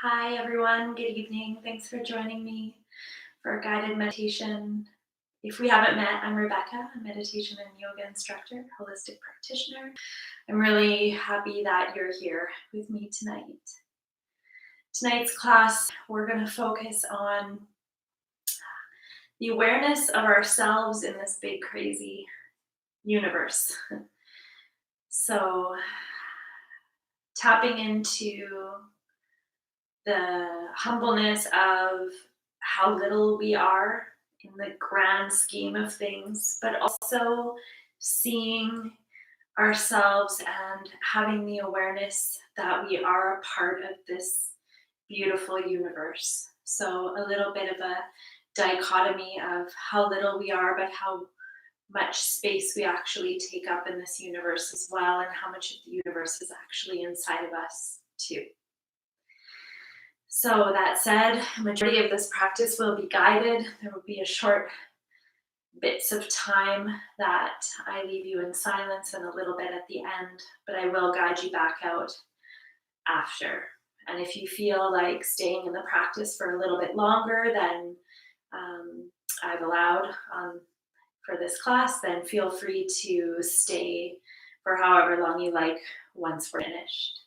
Hi, everyone. Good evening. Thanks for joining me for a guided meditation. If we haven't met, I'm Rebecca, a meditation and yoga instructor, holistic practitioner. I'm really happy that you're here with me tonight. Tonight's class, we're going to focus on the awareness of ourselves in this big, crazy universe. So, tapping into the humbleness of how little we are in the grand scheme of things, but also seeing ourselves and having the awareness that we are a part of this beautiful universe. So, a little bit of a dichotomy of how little we are, but how much space we actually take up in this universe as well, and how much of the universe is actually inside of us, too. So that said, majority of this practice will be guided. There will be a short bits of time that I leave you in silence and a little bit at the end, but I will guide you back out after. And if you feel like staying in the practice for a little bit longer than I've allowed for this class, then feel free to stay for however long you like once we're finished.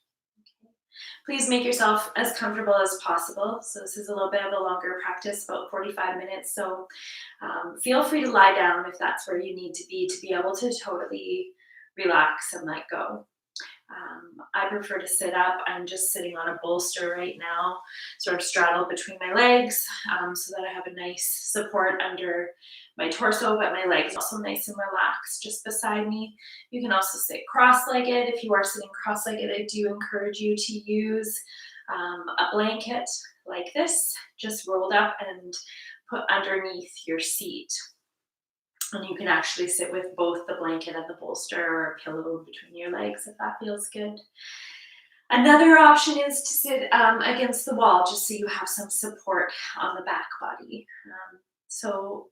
Please make yourself as comfortable as possible. So this is a little bit of a longer practice, about 45 minutes. So feel free to lie down if that's where you need to be able to totally relax and let go. I prefer to sit up. I'm just sitting on a bolster right now, sort of straddled between my legs, so that I have a nice support under my torso, but my legs are also nice and relaxed just beside me. You can also sit cross-legged. If you are sitting cross-legged, I do encourage you to use a blanket like this, just rolled up and put underneath your seat. And you can actually sit with both the blanket and the bolster or a pillow between your legs if that feels good. Another option is to sit against the wall just so you have some support on the back body. So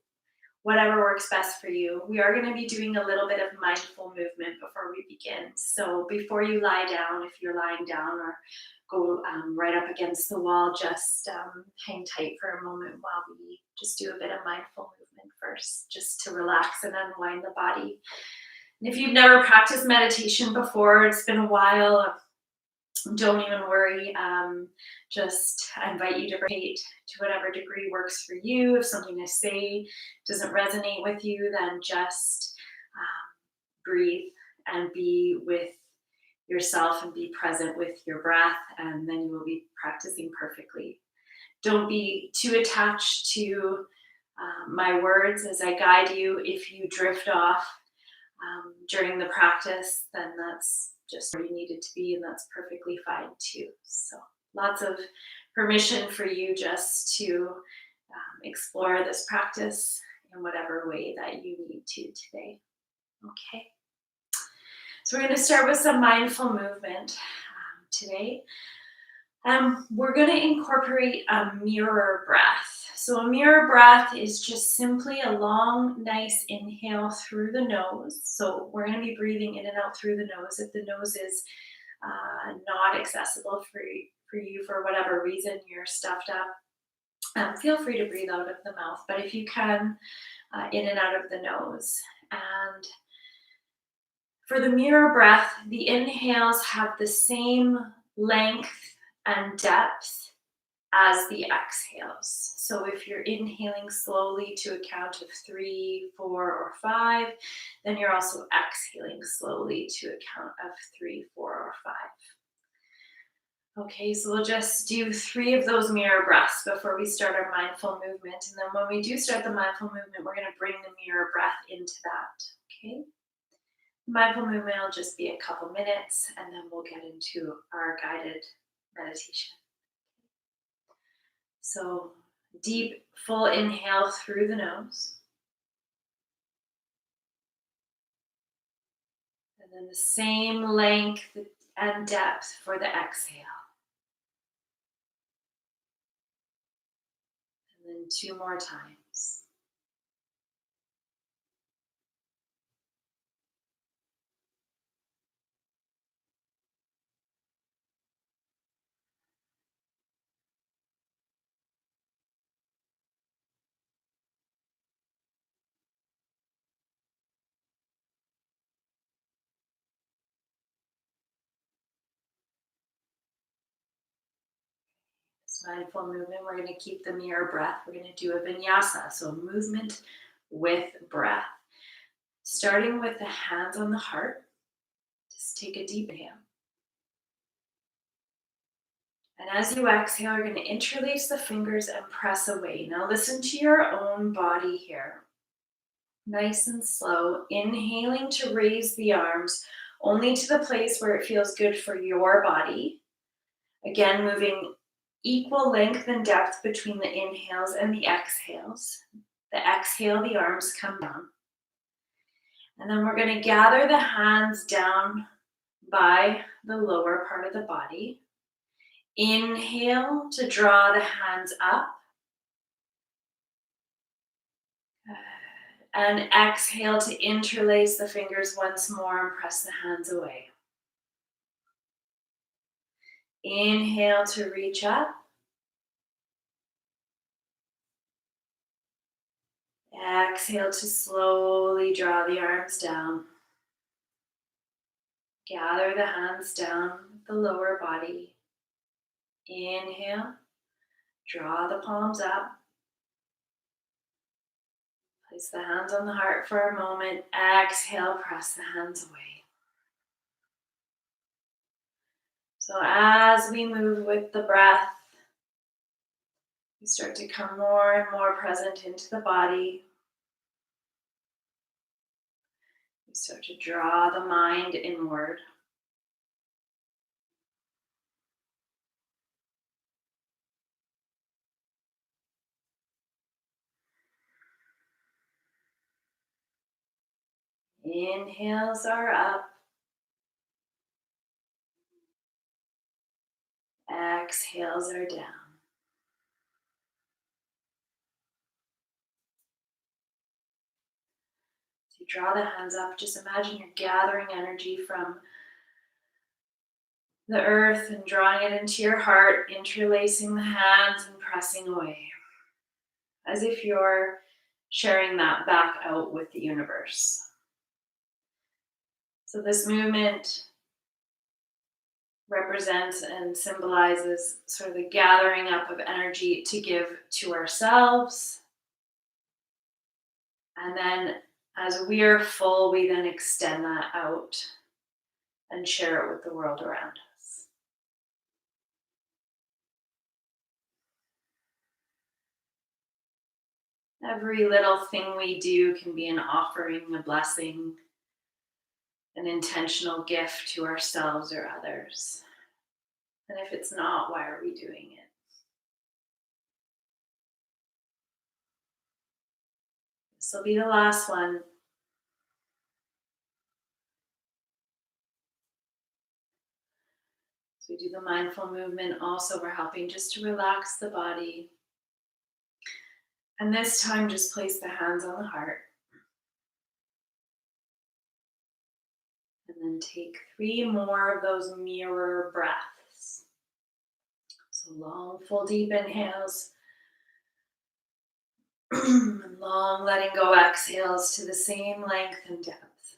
whatever works best for you. We are going to be doing a little bit of mindful movement before we begin. So before you lie down, if you're lying down or go right up against the wall, just hang tight for a moment while we just do a bit of mindful movement first, just to relax and unwind the body. And if you've never practiced meditation before, it's been a while, don't even worry. Just I invite you to participate to whatever degree works for you. If something I say doesn't resonate with you, then just breathe and be with yourself and be present with your breath, and then you will be practicing perfectly. Don't be too attached to my words as I guide you. If you drift off during the practice, then that's just where you needed to be, and that's perfectly fine too. So lots of permission for you just to explore this practice in whatever way that you need to today. Okay. So we're going to start with some mindful movement today. We're going to incorporate a mirror breath. So a mirror breath is just simply a long, nice inhale through the nose. So we're going to be breathing in and out through the nose. If the nose is not accessible for you for whatever reason, you're stuffed up, feel free to breathe out of the mouth. But if you can, in and out of the nose. And for the mirror breath, the inhales have the same length and depth as the exhales. So if you're inhaling slowly to a count of 3, 4, or 5, then you're also exhaling slowly to a count of 3, 4, or 5. Okay, so we'll just do 3 of those mirror breaths before we start our mindful movement. And then when we do start the mindful movement, we're going to bring the mirror breath into that. Okay. Mindful movement will just be a couple minutes, and then we'll get into our guided meditation. So deep, full inhale through the nose. And then the same length and depth for the exhale. And then 2 more times. Mindful movement, we're going to keep the mirror breath. We're going to do a vinyasa, so movement with breath. Starting with the hands on the heart, just take a deep inhale. And as you exhale, you're going to interlace the fingers and press away. Now listen to your own body here. Nice and slow, inhaling to raise the arms only to the place where it feels good for your body. Again, moving equal length and depth between the inhales and the exhales. The exhale, the arms come down. And then we're going to gather the hands down by the lower part of the body. Inhale to draw the hands up. And exhale to interlace the fingers once more and press the hands away. Inhale to reach up. Exhale to slowly draw the arms down. Gather the hands down the lower body. Inhale, draw the palms up. Place the hands on the heart for a moment. Exhale, press the hands away. So as we move with the breath, we start to come more and more present into the body. We start to draw the mind inward. Inhales are up. Exhales are down. So you draw the hands up. Just imagine you're gathering energy from the earth and drawing it into your heart, interlacing the hands and pressing away. As if you're sharing that back out with the universe. So this movement represents and symbolizes sort of the gathering up of energy to give to ourselves. And then as we are full, we then extend that out and share it with the world around us. Every little thing we do can be an offering, a blessing, an intentional gift to ourselves or others. And if it's not, why are we doing it? This will be the last one. So we do the mindful movement. Also, we're helping just to relax the body. And this time, just place the hands on the heart. And then take 3 more of those mirror breaths. So long, full, deep inhales. Long letting go exhales to the same length and depth.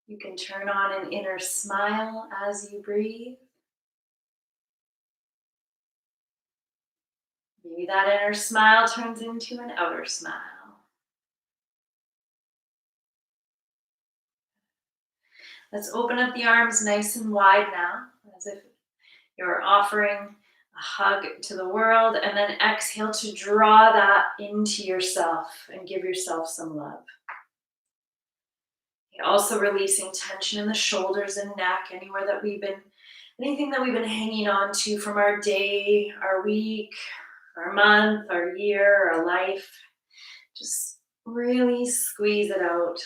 You can turn on an inner smile as you breathe. Maybe that inner smile turns into an outer smile. Let's open up the arms nice and wide now, as if you're offering a hug to the world, and then exhale to draw that into yourself and give yourself some love. You're also releasing tension in the shoulders and neck, anything that we've been hanging on to from our day, our week, our month, our year, our life. Just really squeeze it out.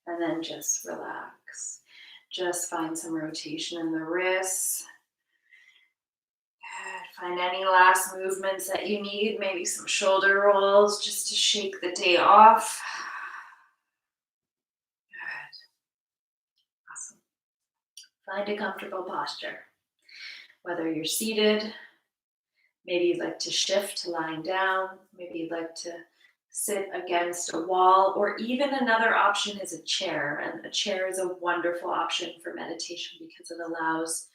And then just relax. Just find some rotation in the wrists. Good. Find any last movements that you need, maybe some shoulder rolls just to shake the day off. Good. Awesome. Find a comfortable posture. Whether you're seated, Maybe you'd like to shift to lying down. Maybe you'd like to sit against a wall, or even another option is a chair. And a chair is a wonderful option for meditation because it allows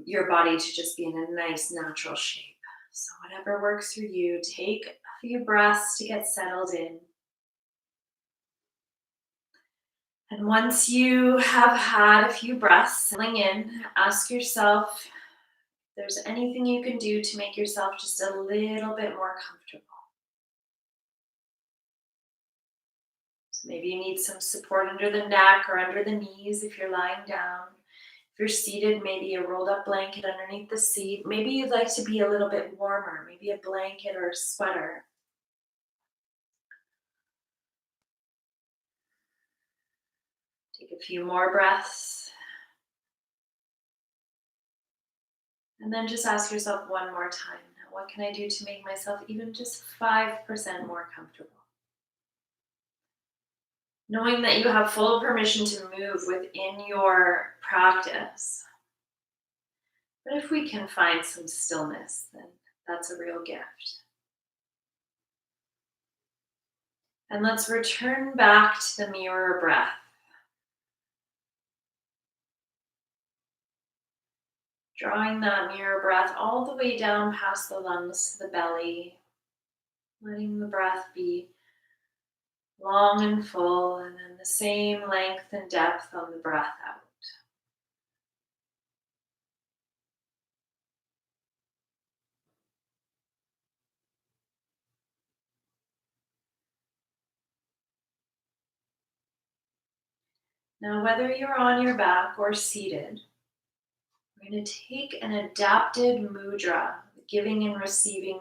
your body to just be in a nice natural shape. So, whatever works for you, take a few breaths to get settled in. And once you have had a few breaths settling in, ask yourself if there's anything you can do to make yourself just a little bit more comfortable. So maybe you need some support under the neck or under the knees if you're lying down. If you're seated, maybe a rolled up blanket underneath the seat. Maybe you'd like to be a little bit warmer, maybe a blanket or a sweater. Take a few more breaths. And then just ask yourself one more time, now what can I do to make myself even just 5% more comfortable? Knowing that you have full permission to move within your practice. But if we can find some stillness, then that's a real gift. And let's return back to the mirror breath. Drawing that mirror breath all the way down past the lungs to the belly, letting the breath be long and full, and then the same length and depth on the breath out. Now, whether you're on your back or seated, we're going to take an adapted mudra, giving and receiving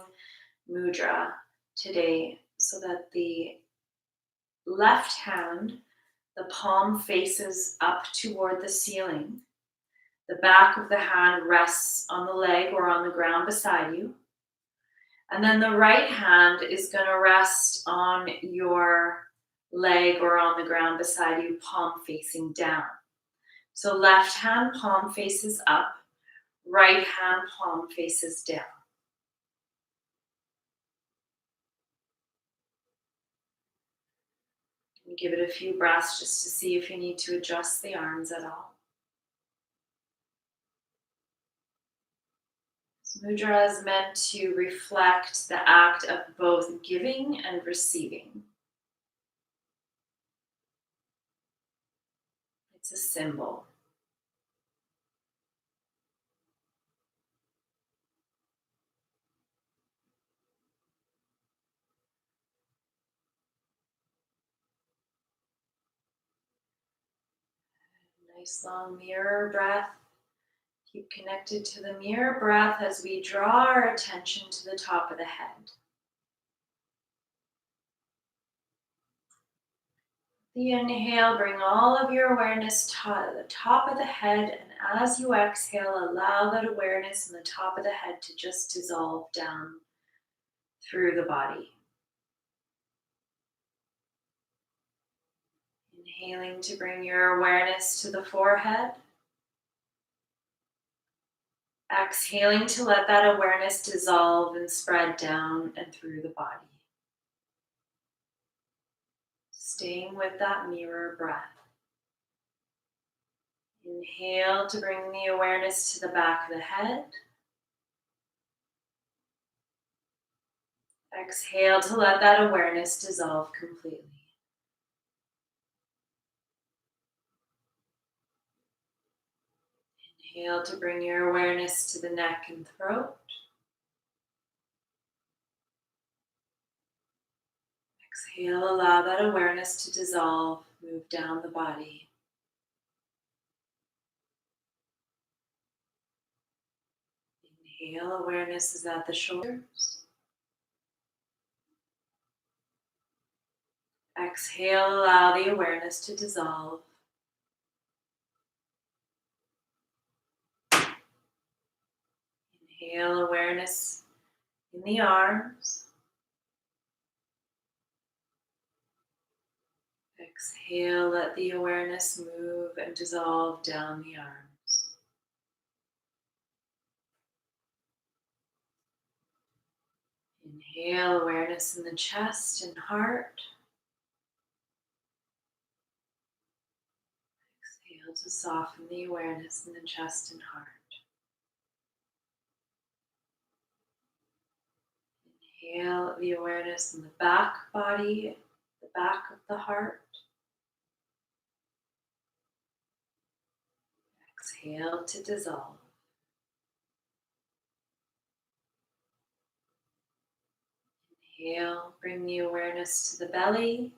mudra today, so that the left hand, the palm faces up toward the ceiling. The back of the hand rests on the leg or on the ground beside you. And then the right hand is going to rest on your leg or on the ground beside you, palm facing down. So left hand palm faces up, right hand palm faces down. And give it a few breaths just to see if you need to adjust the arms at all. This mudra is meant to reflect the act of both giving and receiving. It's a symbol. Nice long mirror breath. Keep connected to the mirror breath as we draw our attention to the top of the head. The inhale, bring all of your awareness to the top of the head, and as you exhale, allow that awareness in the top of the head to just dissolve down through the body. Inhaling to bring your awareness to the forehead. Exhaling to let that awareness dissolve and spread down and through the body. Staying with that mirror breath. Inhale to bring the awareness to the back of the head. Exhale to let that awareness dissolve completely. Inhale to bring your awareness to the neck and throat. Exhale, allow that awareness to dissolve, move down the body. Inhale, awareness is at the shoulders. Exhale, allow the awareness to dissolve. Inhale, awareness in the arms. Exhale, let the awareness move and dissolve down the arms. Inhale, awareness in the chest and heart. Exhale to soften the awareness in the chest and heart. Inhale the awareness in the back body, the back of the heart. Exhale to dissolve. Inhale, bring the awareness to the belly.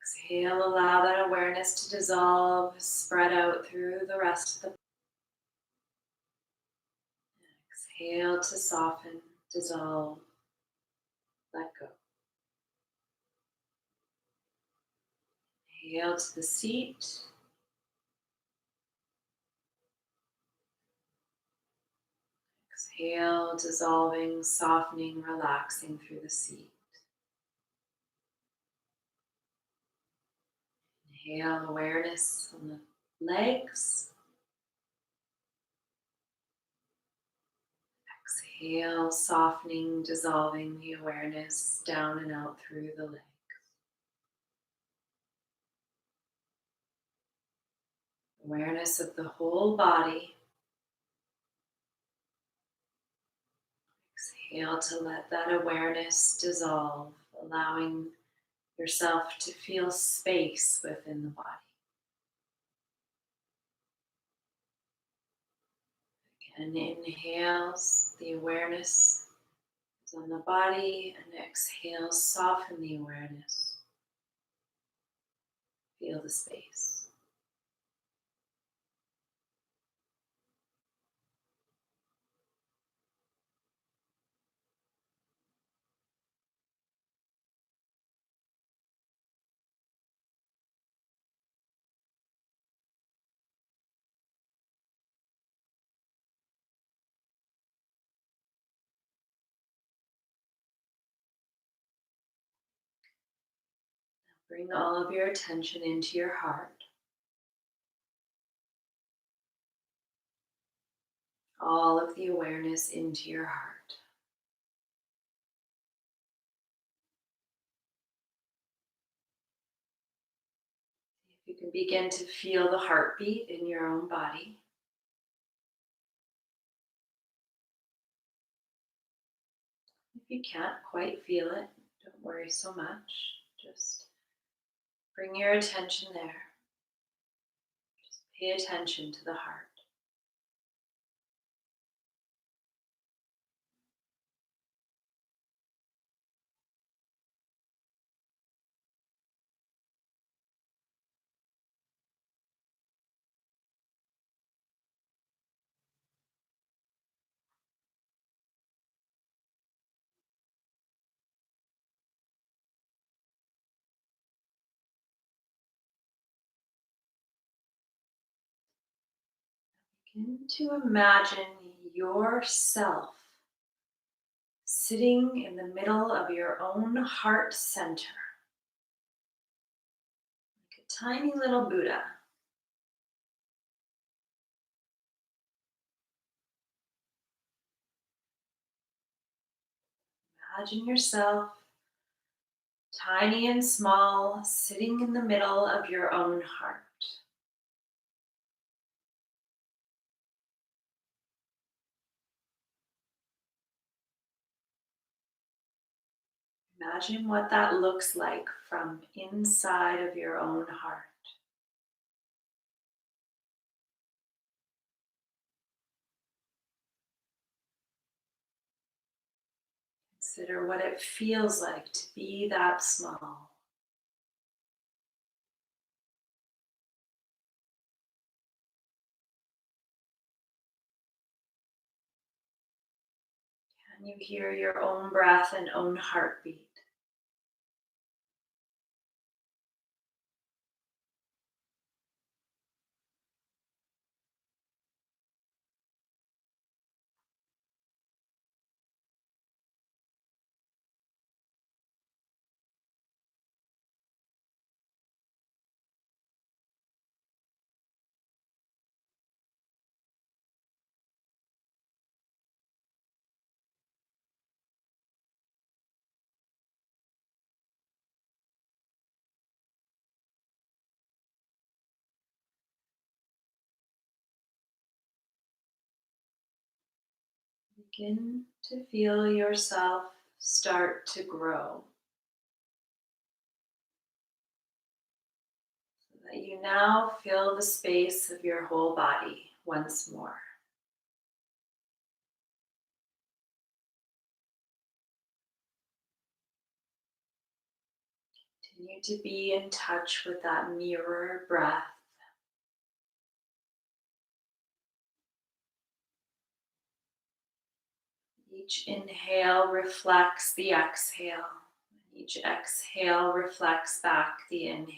Exhale, allow that awareness to dissolve, spread out through the rest of the body. Exhale to soften, dissolve, let go. Inhale to the seat. Exhale, dissolving, softening, relaxing through the seat. Inhale, awareness on the legs. Exhale, softening, dissolving the awareness down and out through the legs. Awareness of the whole body. Exhale to let that awareness dissolve, allowing yourself to feel space within the body. Again, inhales, the awareness is on the body, and exhale, soften the awareness. Feel the space. Bring all of your attention into your heart. All of the awareness into your heart. If you can begin to feel the heartbeat in your own body. If you can't quite feel it, don't worry so much. Just bring your attention there. Just pay attention to the heart. Begin to imagine yourself sitting in the middle of your own heart center, like a tiny little Buddha. Imagine yourself tiny and small, sitting in the middle of your own heart. Imagine what that looks like from inside of your own heart. Consider what it feels like to be that small. Can you hear your own breath and own heartbeat? Begin to feel yourself start to grow so that you now fill the space of your whole body once more. Continue to be in touch with that mirror breath. Each inhale reflects the exhale. Each exhale reflects back the inhale.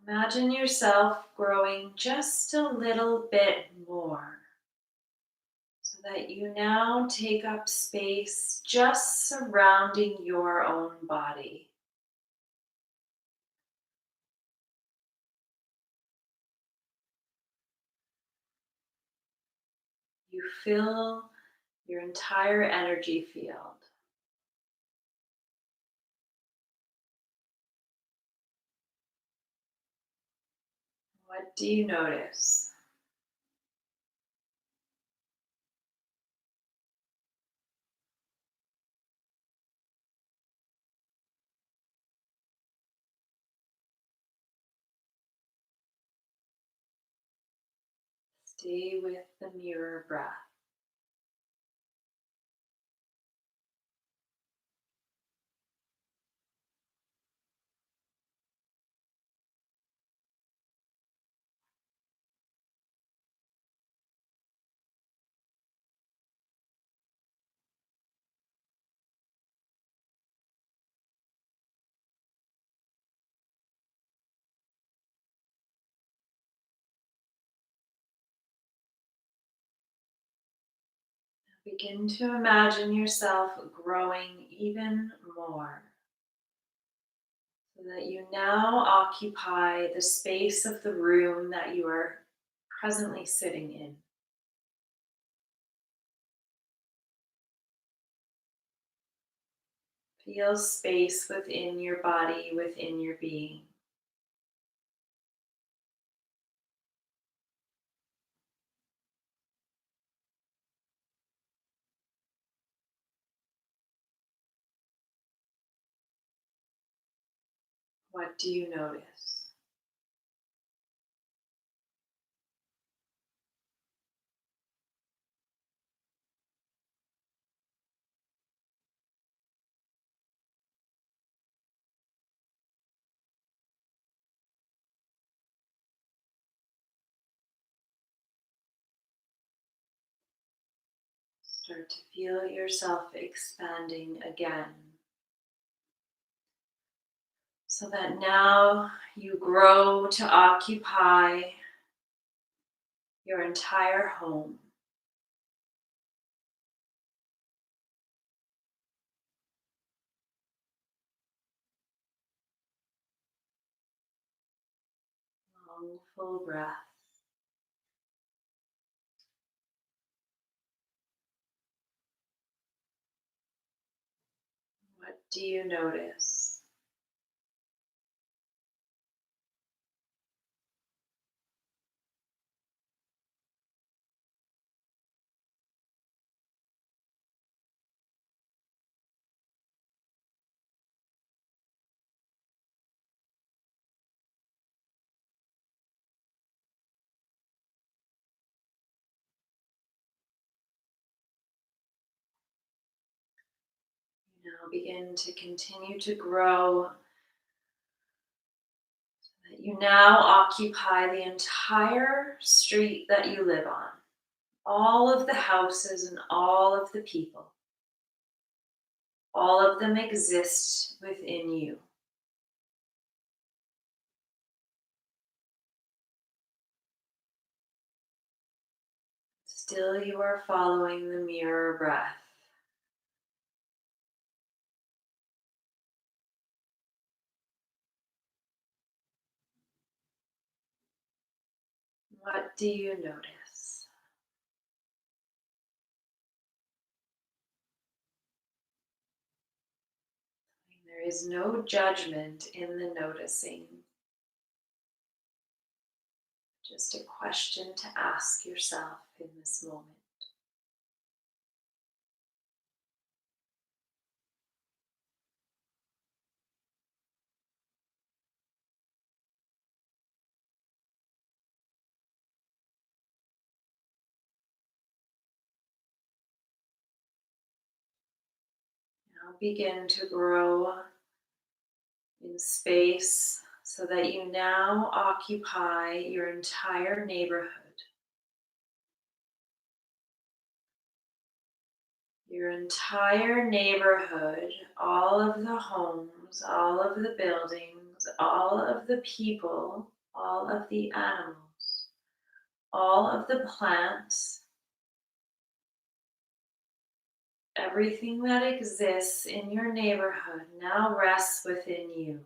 Imagine yourself growing just a little bit more so that you now take up space just surrounding your own body. You fill your entire energy field. What do you notice? Stay with the mirror breath. Begin to imagine yourself growing even more so that you now occupy the space of the room that you are presently sitting in. Feel space within your body, within your being. What do you notice? Start to feel yourself expanding again. So that now you grow to occupy your entire home. Long, full breath. What do you notice? You now begin to continue to grow. You now occupy the entire street that you live on, all of the houses and all of the people. All of them exist within you. Still, you are following the mirror breath. What do you notice? There is no judgment in the noticing, just a question to ask yourself in this moment. Now begin to grow in space so that you now occupy your entire neighborhood. Your entire neighborhood, all of the homes, all of the buildings, all of the people, all of the animals, all of the plants, everything that exists in your neighborhood now rests within you.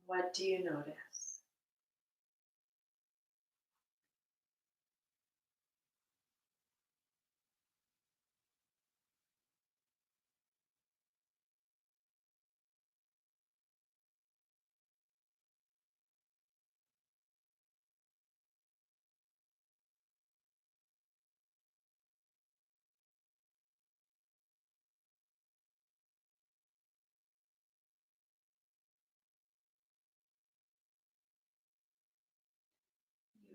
What do you notice?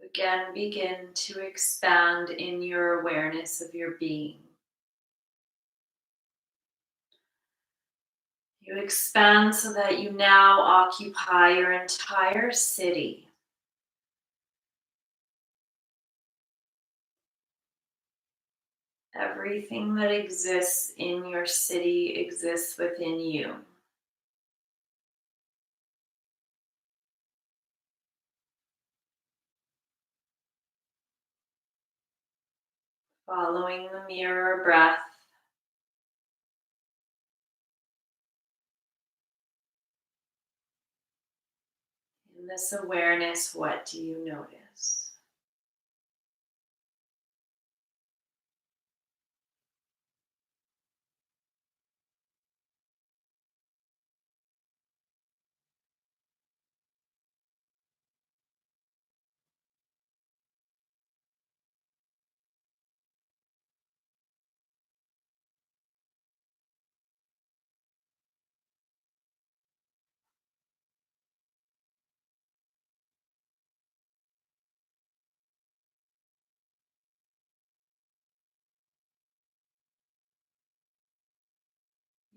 You again begin to expand in your awareness of your being. You expand so that you now occupy your entire city. Everything that exists in your city exists within you. Following the mirror breath, in this awareness, what do you notice?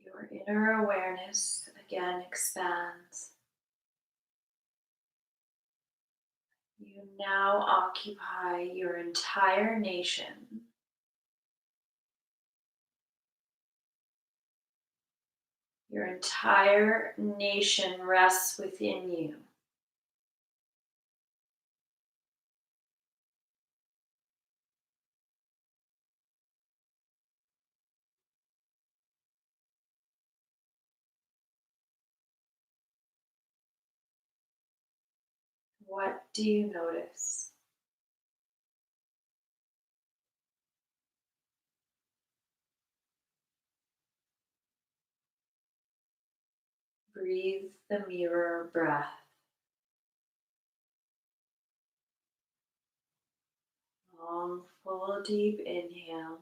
Your inner awareness again expands. You now occupy your entire nation. Your entire nation rests within you. What do you notice? Breathe the mirror breath. Long, full, deep inhales.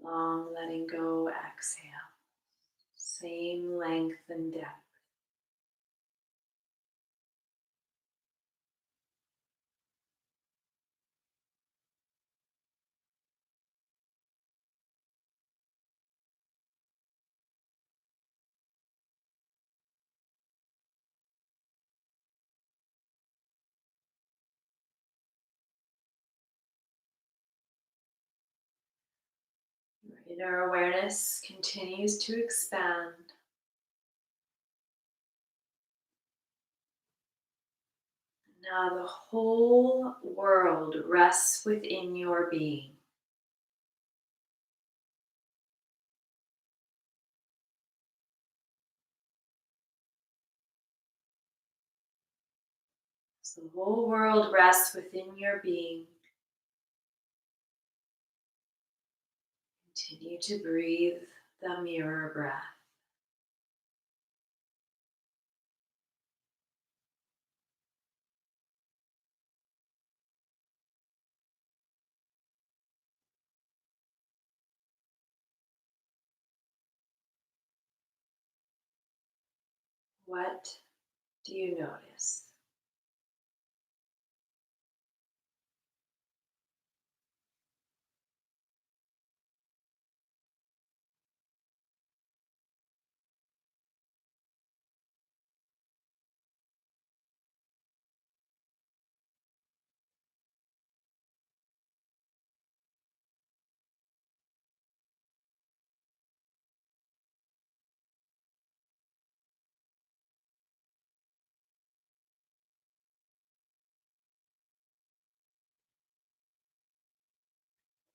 Long, letting go, exhale. Same length and depth. Your inner awareness continues to expand. Now the whole world rests within your being. So the whole world rests within your being. Continue to breathe the mirror breath. What do you notice?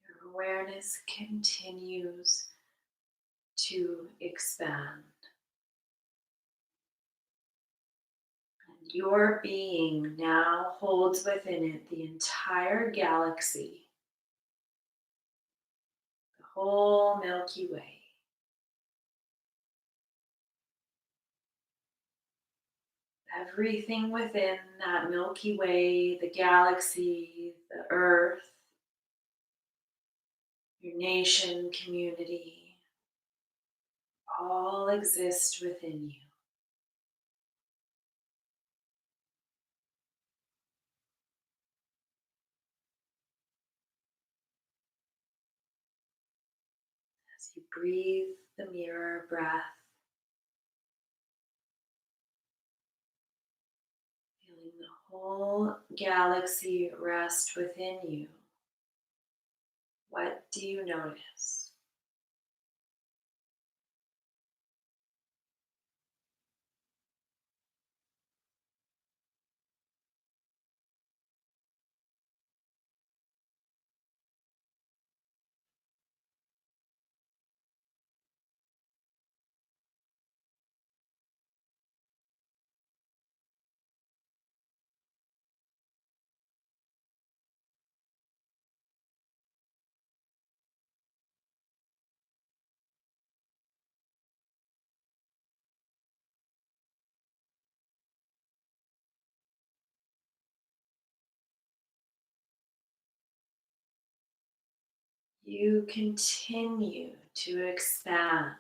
Your awareness continues to expand. And your being now holds within it the entire galaxy, the whole Milky Way. Everything within that Milky Way, the galaxy, the earth, your nation, community, all exist within you. As you breathe the mirror breath, feeling the whole galaxy rest within you, what do you notice? You continue to expand.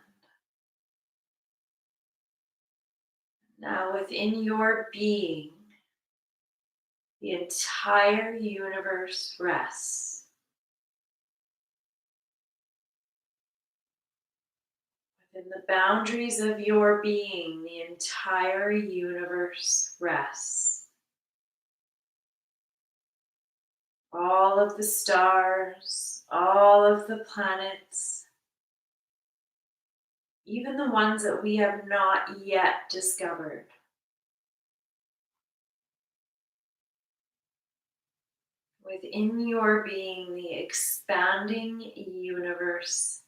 Now, within your being, the entire universe rests. Within the boundaries of your being, the entire universe rests. All of the stars, all of the planets, even the ones that we have not yet discovered. Within your being, the expanding universe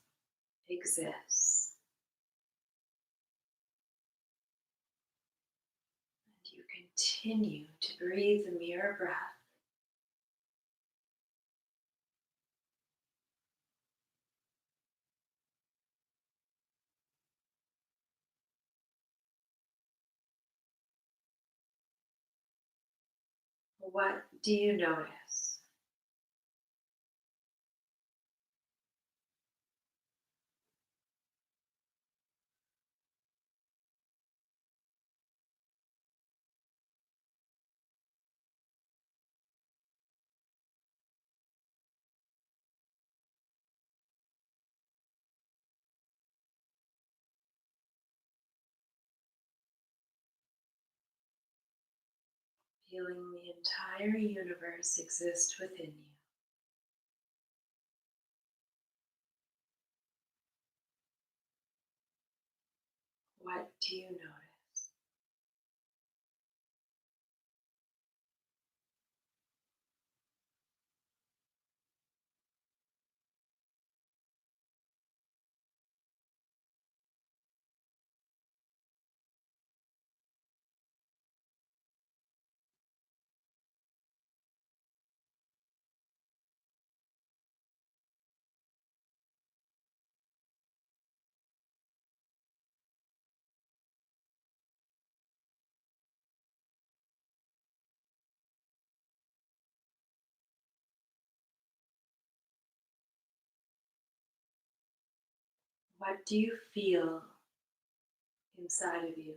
exists. And you continue to breathe the mirror breath. What do you notice? Feeling the entire universe exist within you. What do you notice? What do you feel inside of you?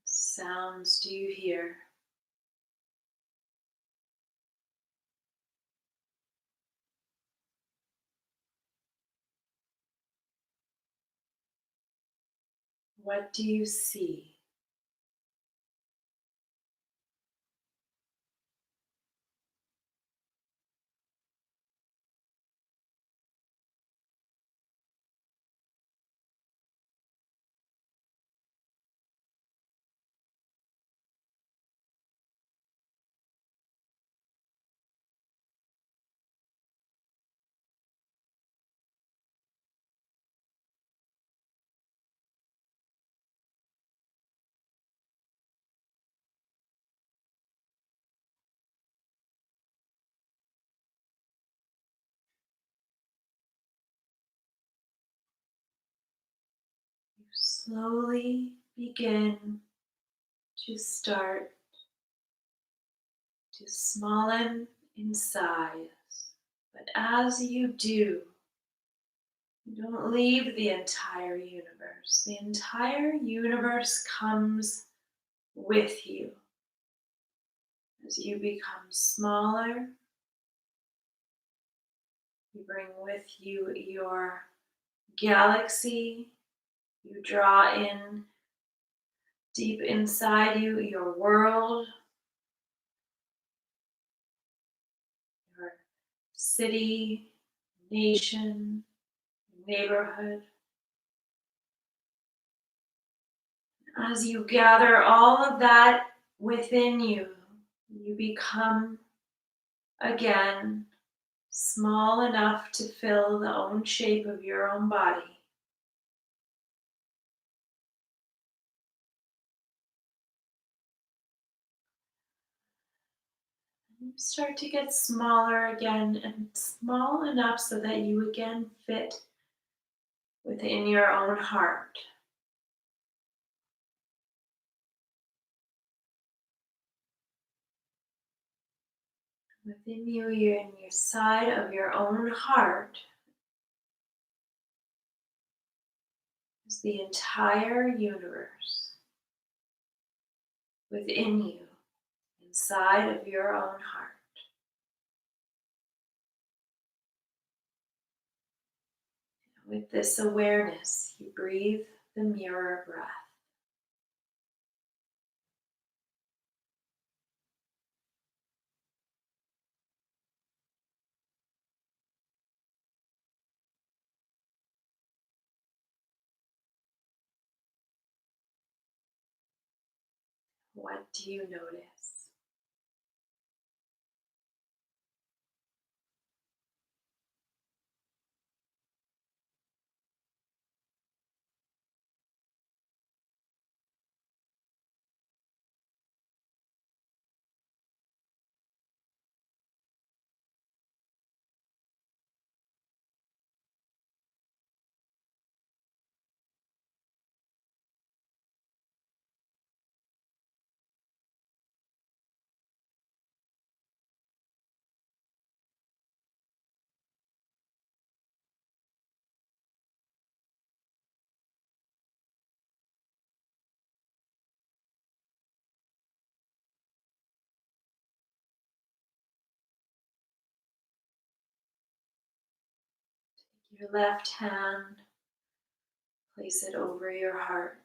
Sounds do you hear? What do you see? You slowly begin to start to small in size. But as you do, you don't leave the entire universe. The entire universe comes with you. As you become smaller, you bring with you your galaxy. You draw in deep inside you your world, your city, nation, neighborhood. As you gather all of that within you, you become again small enough to fill the own shape of your own body. You start to get smaller again and small enough so that you again fit within your own heart. Within you, you're in your side of your own heart is the entire universe within you, inside of your own heart. With this awareness, you breathe the mirror breath. What do you notice? Your left hand, place it over your heart.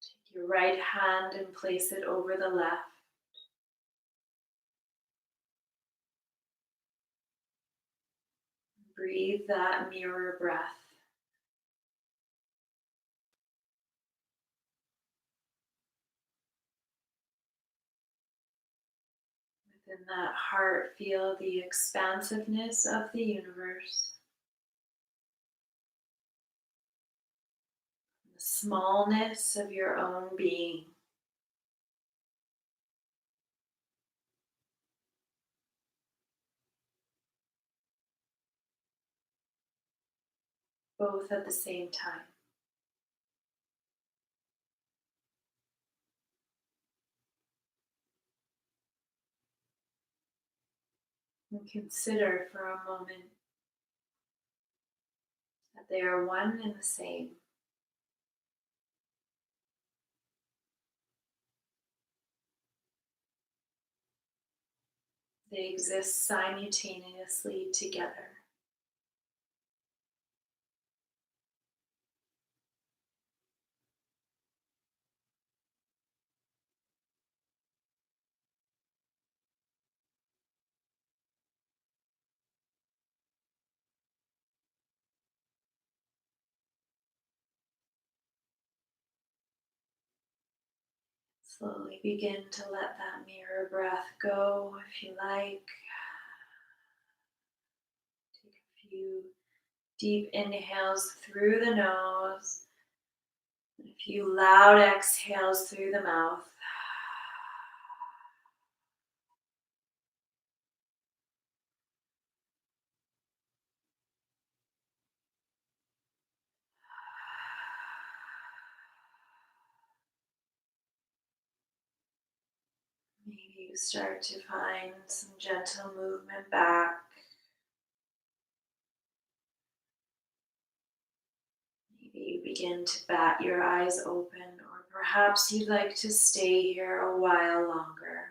Take your right hand and place it over the left. Breathe that mirror breath. Within that heart, feel the expansiveness of the universe, the smallness of your own being. both at the same time. And consider for a moment that they are one and the same. They exist simultaneously together. Slowly begin to let that mirror breath go if you like. Take a few deep inhales through the nose, and a few loud exhales through the mouth. Maybe you start to find some gentle movement back. Maybe you begin to bat your eyes open, or perhaps you'd like to stay here a while longer.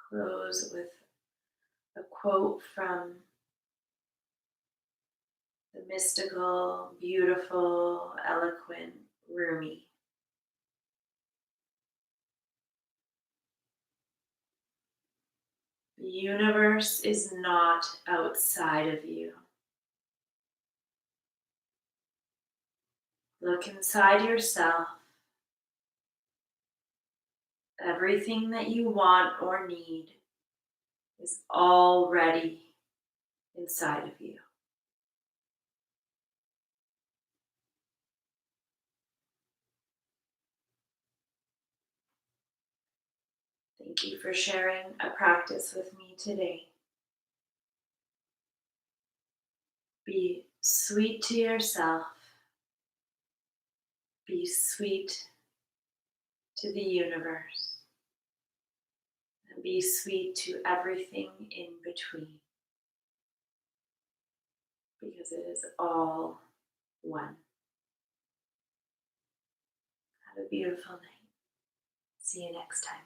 Close with a quote from the mystical, beautiful, eloquent Rumi. The universe is not outside of you. Look inside yourself. Everything that you want or need is already inside of you. Thank you for sharing a practice with me today. Be sweet to yourself. Be sweet to the universe. And be sweet to everything in between. Because it is all one. Have a beautiful night. See you next time.